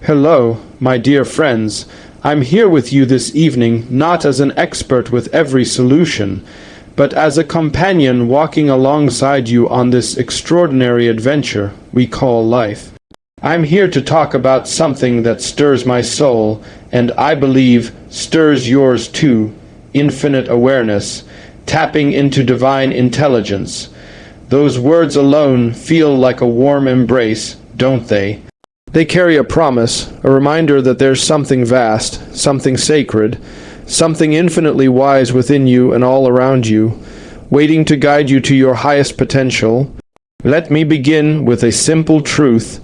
Hello, my dear friends. I'm here with you this evening not as an expert with every solution, but as a companion walking alongside you on this extraordinary adventure we call life. I'm here to talk about something that stirs my soul, and I believe stirs yours too: infinite awareness, tapping into divine intelligence. Those words alone feel like a warm embrace, don't they? They carry a promise, a reminder that there's something vast, something sacred, something infinitely wise within you and all around you, waiting to guide you to your highest potential. Let me begin with a simple truth.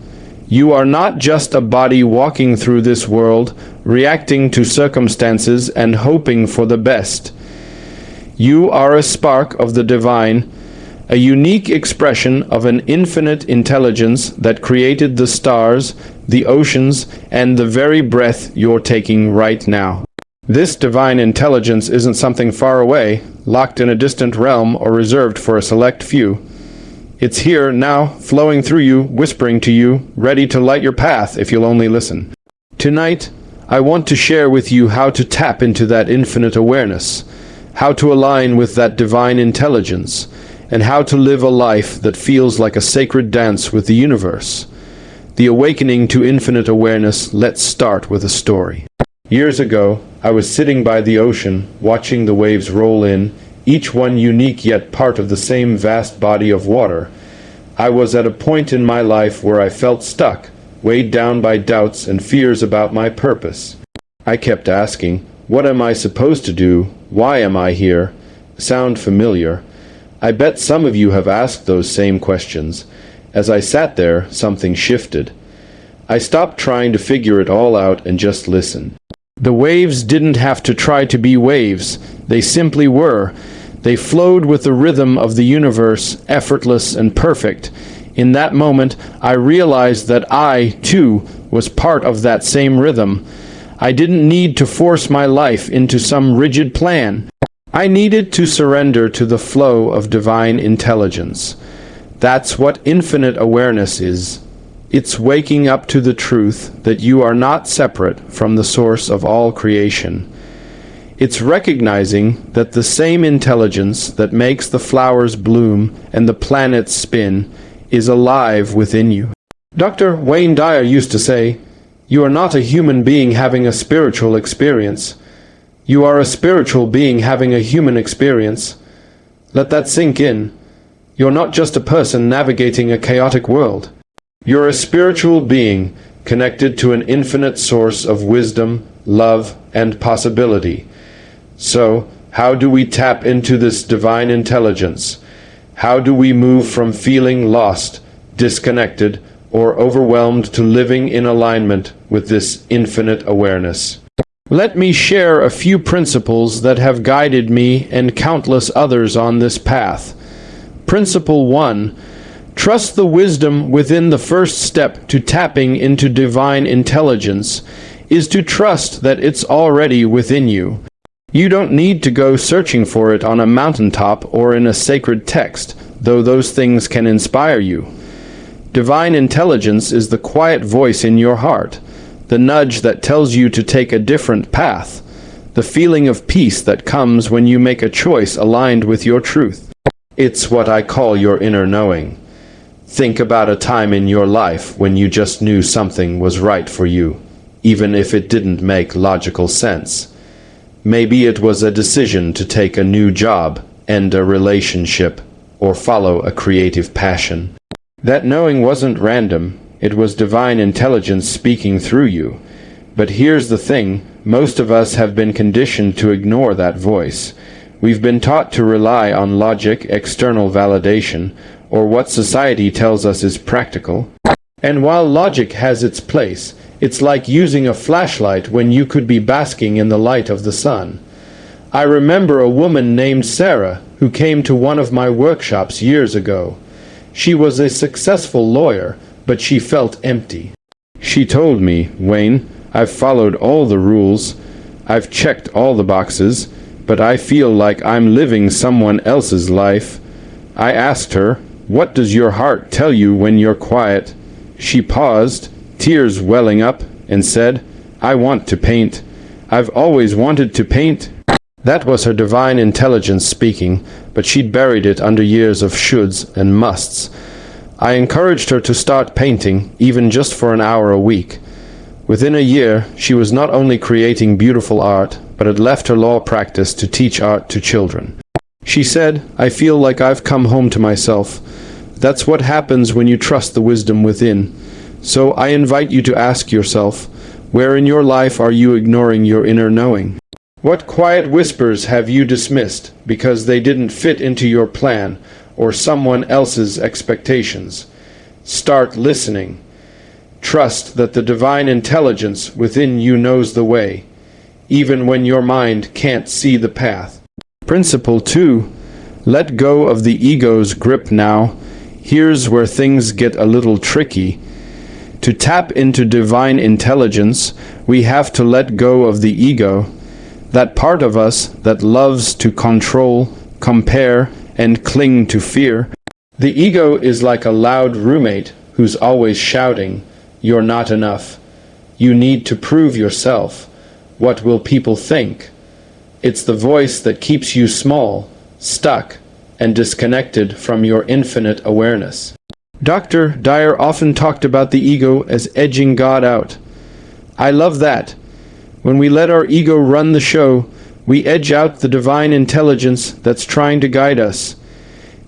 You are not just a body walking through this world, reacting to circumstances and hoping for the best. You are a spark of the divine, a unique expression of an infinite intelligence that created the stars, the oceans, and the very breath you're taking right now. This divine intelligence isn't something far away, locked in a distant realm or reserved for a select few. It's here now, flowing through you, whispering to you, ready to light your path if you'll only listen. Tonight, I want to share with you how to tap into that infinite awareness, how to align with that divine intelligence, and how to live a life that feels like a sacred dance with the universe. The awakening to infinite awareness. Let's start with a story. Years ago, I was sitting by the ocean, watching the waves roll in, each one unique yet part of the same vast body of water. I was at a point in my life where I felt stuck, weighed down by doubts and fears about my purpose. I kept asking, what am I supposed to do? Why am I here? Sound familiar? I bet some of you have asked those same questions. As I sat there, something shifted. I stopped trying to figure it all out and just listened. The waves didn't have to try to be waves. They simply were. They flowed with the rhythm of the universe, effortless and perfect. In that moment, I realized that I, too, was part of that same rhythm. I didn't need to force my life into some rigid plan. I needed to surrender to the flow of divine intelligence. That's what infinite awareness is. It's waking up to the truth that you are not separate from the source of all creation. It's recognizing that the same intelligence that makes the flowers bloom and the planets spin is alive within you. Dr. Wayne Dyer used to say, "You are not a human being having a spiritual experience. You are a spiritual being having a human experience." Let that sink in. You're not just a person navigating a chaotic world. You're a spiritual being connected to an infinite source of wisdom, love, and possibility. So, how do we tap into this divine intelligence? How do we move from feeling lost, disconnected, or overwhelmed to living in alignment with this infinite awareness? Let me share a few principles that have guided me and countless others on this path. Principle 1. Trust the wisdom within. The first step to tapping into divine intelligence is to trust that it's already within you. You don't need to go searching for it on a mountaintop or in a sacred text, though those things can inspire you. Divine intelligence is the quiet voice in your heart, the nudge that tells you to take a different path, the feeling of peace that comes when you make a choice aligned with your truth. It's what I call your inner knowing. Think about a time in your life when you just knew something was right for you, even if it didn't make logical sense. Maybe it was a decision to take a new job, end a relationship, or follow a creative passion. That knowing wasn't random. It was divine intelligence speaking through you. But here's the thing, most of us have been conditioned to ignore that voice. We've been taught to rely on logic, external validation, or what society tells us is practical. And while logic has its place, it's like using a flashlight when you could be basking in the light of the sun. I remember a woman named Sarah who came to one of my workshops years ago. She was a successful lawyer, but she felt empty. She told me, "Wayne, I've followed all the rules, I've checked all the boxes, but I feel like I'm living someone else's life." I asked her, "What does your heart tell you when you're quiet?" She paused, tears welling up, and said, "I want to paint. I've always wanted to paint." That was her divine intelligence speaking, but she'd buried it under years of shoulds and musts. I encouraged her to start painting, even just for an hour a week. Within a year, she was not only creating beautiful art, but had left her law practice to teach art to children. She said, "I feel like I've come home to myself." That's what happens when you trust the wisdom within. So I invite you to ask yourself, where in your life are you ignoring your inner knowing? What quiet whispers have you dismissed because they didn't fit into your plan or someone else's expectations? Start listening. Trust that the divine intelligence within you knows the way, even when your mind can't see the path. Principle 2. Let go of the ego's grip now. Here's where things get a little tricky. To tap into divine intelligence, we have to let go of the ego, that part of us that loves to control, compare, and cling to fear. The ego is like a loud roommate who's always shouting, "You're not enough. You need to prove yourself. What will people think?" It's the voice that keeps you small, stuck, and disconnected from your infinite awareness. Dr. Dyer often talked about the ego as edging God out. I love that. When we let our ego run the show, we edge out the divine intelligence that's trying to guide us.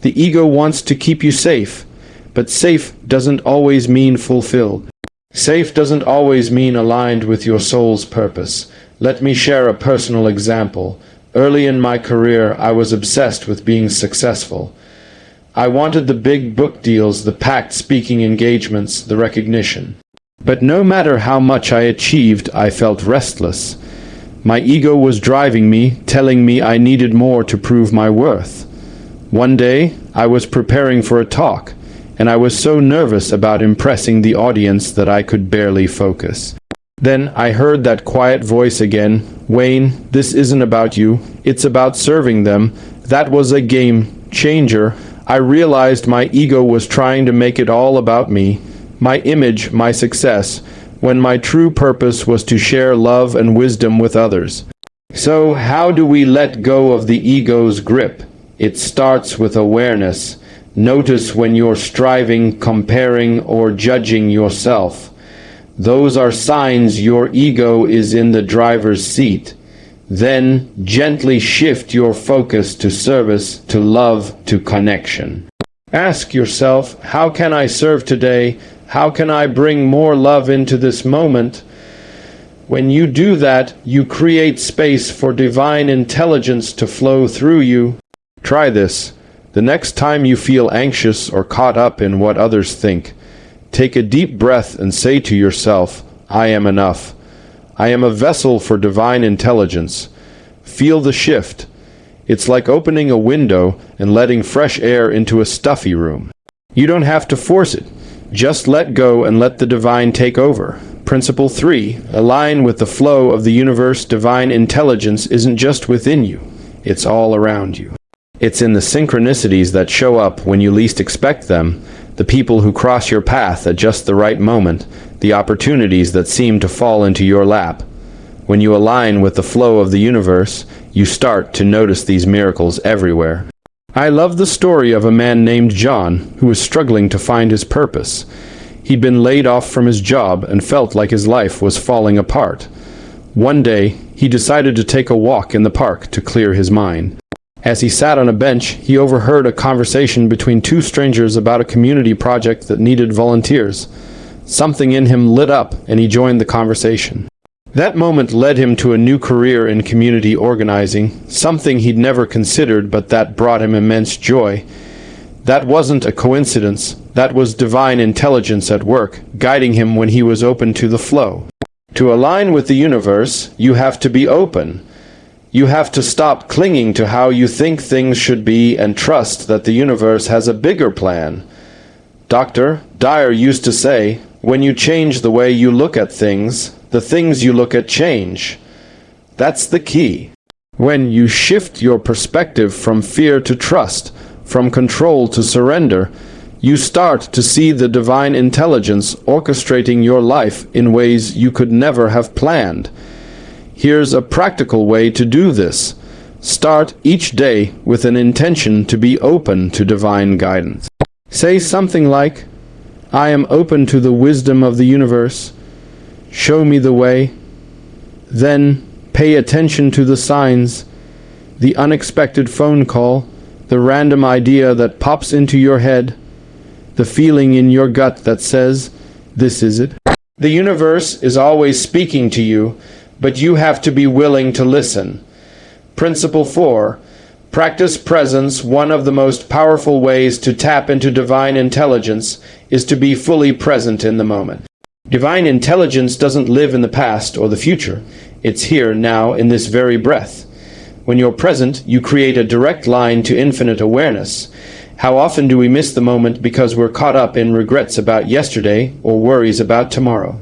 The ego wants to keep you safe, but safe doesn't always mean fulfilled. Safe doesn't always mean aligned with your soul's purpose. Let me share a personal example. Early in my career, I was obsessed with being successful. I wanted the big book deals, the packed speaking engagements, the recognition. But no matter how much I achieved, I felt restless. My ego was driving me, telling me I needed more to prove my worth. One day, I was preparing for a talk, and I was so nervous about impressing the audience that I could barely focus. Then I heard that quiet voice again, "Wayne, this isn't about you, it's about serving them." That was a game changer. I realized my ego was trying to make it all about me, my image, my success, when my true purpose was to share love and wisdom with others. So how do we let go of the ego's grip? It starts with awareness. Notice when you're striving, comparing, or judging yourself. Those are signs your ego is in the driver's seat. Then gently shift your focus to service, to love, to connection. Ask yourself, how can I serve today? How can I bring more love into this moment? When you do that, you create space for divine intelligence to flow through you. Try this. The next time you feel anxious or caught up in what others think, take a deep breath and say to yourself, "I am enough. I am a vessel for divine intelligence." Feel the shift. It's like opening a window and letting fresh air into a stuffy room. You don't have to force it. Just let go and let the divine take over. Principle 3. Align with the flow of the universe. Divine intelligence isn't just within you. It's all around you. It's in the synchronicities that show up when you least expect them, the people who cross your path at just the right moment, the opportunities that seem to fall into your lap. When you align with the flow of the universe, you start to notice these miracles everywhere. I love the story of a man named John who was struggling to find his purpose. He'd been laid off from his job and felt like his life was falling apart. One day, he decided to take a walk in the park to clear his mind. As he sat on a bench, he overheard a conversation between two strangers about a community project that needed volunteers. Something in him lit up, and he joined the conversation. That moment led him to a new career in community organizing, something he'd never considered but that brought him immense joy. That wasn't a coincidence. That was divine intelligence at work, guiding him when he was open to the flow. To align with the universe, you have to be open. You have to stop clinging to how you think things should be and trust that the universe has a bigger plan. Dr. Dyer used to say, when you change the way you look at things, the things you look at change. That's the key. When you shift your perspective from fear to trust, from control to surrender, You start to see the divine intelligence orchestrating your life in ways you could never have planned. Here's a practical way to do this. Start each day with an intention to be open to divine guidance. Say something like, "I am open to the wisdom of the universe. Show me the way." Then pay attention to the signs, the unexpected phone call, the random idea that pops into your head, the feeling in your gut that says, "This is it." The universe is always speaking to you, but you have to be willing to listen. Principle 4. Practice presence. One of the most powerful ways to tap into divine intelligence is to be fully present in the moment. Divine intelligence doesn't live in the past or the future. It's here, now, in this very breath. When you're present, you create a direct line to infinite awareness. How often do we miss the moment because we're caught up in regrets about yesterday or worries about tomorrow?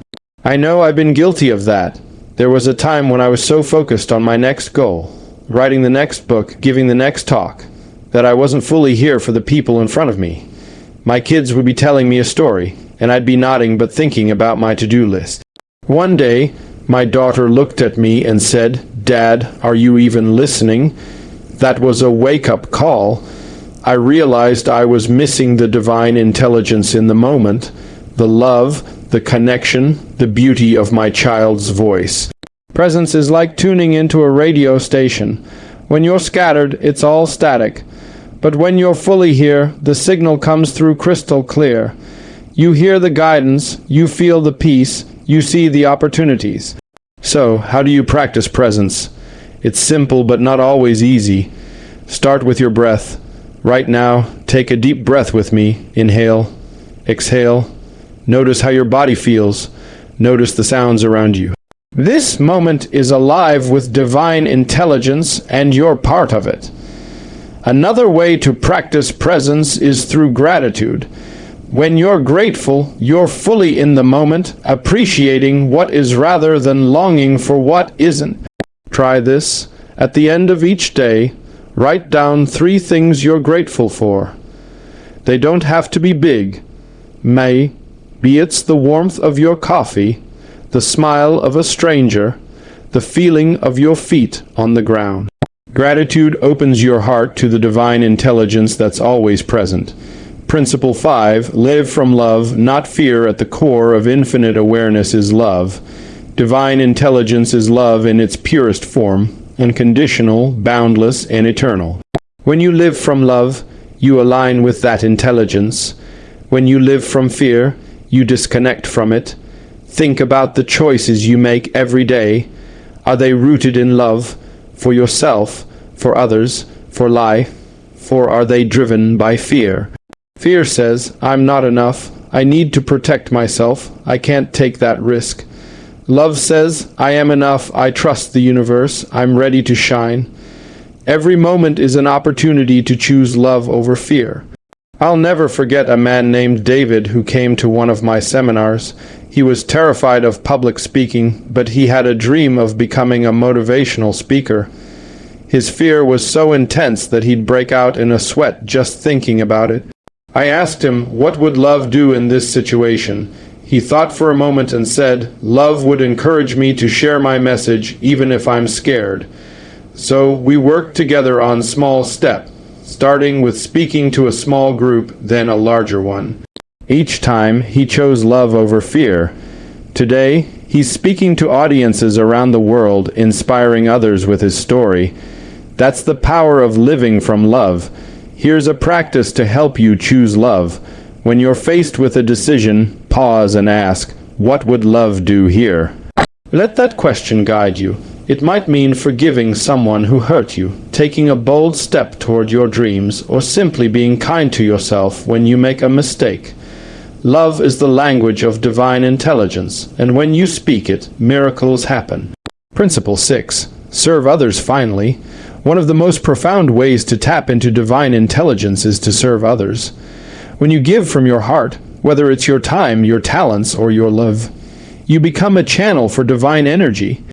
I know I've been guilty of that. There was a time when I was so focused on my next goal, writing the next book, giving the next talk, that I wasn't fully here for the people in front of me. My kids would be telling me a story, and I'd be nodding but thinking about my to-do list. One day, my daughter looked at me and said, "Dad, are you even listening?" That was a wake-up call. I realized I was missing the divine intelligence in the moment, the love, the connection, the beauty of my child's voice. Presence is like tuning into a radio station. When you're scattered, it's all static. But when you're fully here, the signal comes through crystal clear. You hear the guidance, you feel the peace, you see the opportunities. So, how do you practice presence? It's simple but not always easy. Start with your breath. Right now, take a deep breath with me. Inhale, exhale. Notice how your body feels. Notice the sounds around you. This moment is alive with divine intelligence, and you're part of it. Another way to practice presence is through gratitude. When you're grateful, you're fully in the moment, appreciating what is rather than longing for what isn't. Try this. At the end of each day, write down 3 things you're grateful for. They don't have to be big. Maybe it's the warmth of your coffee, the smile of a stranger, the feeling of your feet on the ground. Gratitude opens your heart to the divine intelligence that's always present. Principle 5. Live from love, not fear. At the core of infinite awareness is love. Divine intelligence is love in its purest form, unconditional, boundless, and eternal. When you live from love, you align with that intelligence. When you live from fear, you disconnect from it. Think about the choices you make every day. Are they rooted in love for yourself, for others, for life, or are they driven by fear? Fear says, "I'm not enough. I need to protect myself. I can't take that risk." Love says, "I am enough. I trust the universe. I'm ready to shine." Every moment is an opportunity to choose love over fear. I'll never forget a man named David who came to one of my seminars. He was terrified of public speaking, but he had a dream of becoming a motivational speaker. His fear was so intense that he'd break out in a sweat just thinking about it. I asked him, what would love do in this situation? He thought for a moment and said, "Love would encourage me to share my message even if I'm scared." So we worked together on small steps, starting with speaking to a small group, then a larger one. Each time, he chose love over fear. Today, he's speaking to audiences around the world, inspiring others with his story. That's the power of living from love. Here's a practice to help you choose love. When you're faced with a decision, pause and ask, what would love do here? Let that question guide you. It might mean forgiving someone who hurt you, taking a bold step toward your dreams, or simply being kind to yourself when you make a mistake. Love is the language of divine intelligence, and when you speak it, miracles happen. Principle 6. Serve others finally. One of the most profound ways to tap into divine intelligence is to serve others. When you give from your heart, whether it's your time, your talents, or your love, you become a channel for divine energy.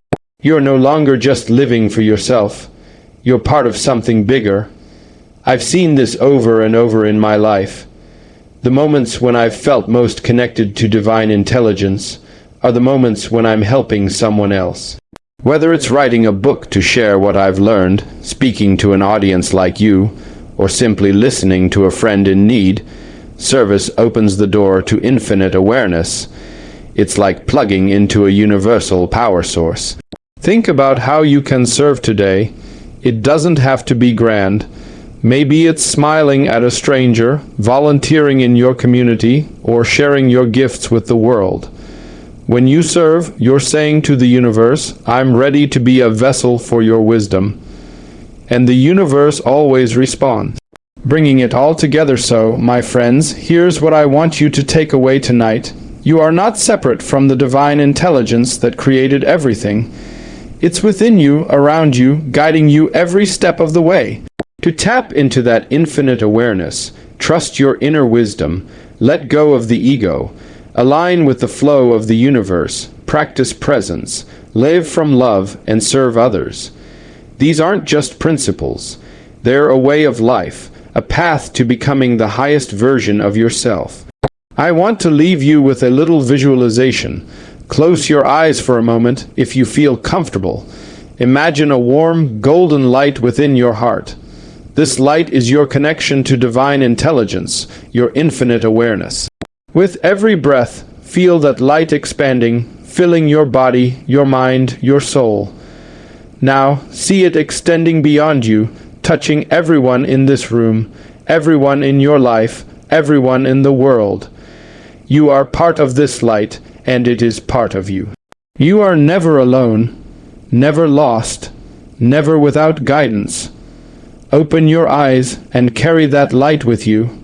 You're no longer just living for yourself. You're part of something bigger. I've seen this over and over in my life. The moments when I've felt most connected to divine intelligence are the moments when I'm helping someone else. Whether it's writing a book to share what I've learned, speaking to an audience like you, or simply listening to a friend in need, service opens the door to infinite awareness. It's like plugging into a universal power source. Think about how you can serve today. It doesn't have to be grand. Maybe it's smiling at a stranger, volunteering in your community, or sharing your gifts with the world. When you serve, you're saying to the universe, I'm ready to be a vessel for your wisdom. And the universe always responds. Bringing it all together so, my friends, here's what I want you to take away tonight. You are not separate from the divine intelligence that created everything. It's within you, around you, guiding you every step of the way. To tap into that infinite awareness, trust your inner wisdom, let go of the ego, align with the flow of the universe, practice presence, live from love, and serve others. These aren't just principles. They're a way of life, a path to becoming the highest version of yourself. I want to leave you with a little visualization. Close your eyes for a moment if you feel comfortable. Imagine a warm, golden light within your heart. This light is your connection to divine intelligence, your infinite awareness. With every breath, feel that light expanding, filling your body, your mind, your soul. Now, see it extending beyond you, touching everyone in this room, everyone in your life, everyone in the world. You are part of this light, and it is part of you. You are never alone, never lost, never without guidance. Open your eyes and carry that light with you.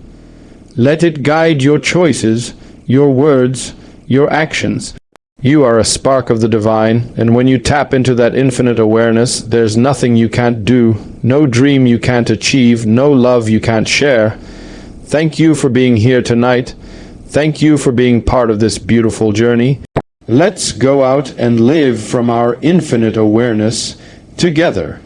Let it guide your choices, your words, your actions. You are a spark of the divine, and when you tap into that infinite awareness, there's nothing you can't do, no dream you can't achieve, no love you can't share. Thank you for being here tonight. Thank you for being part of this beautiful journey. Let's go out and live from our infinite awareness together.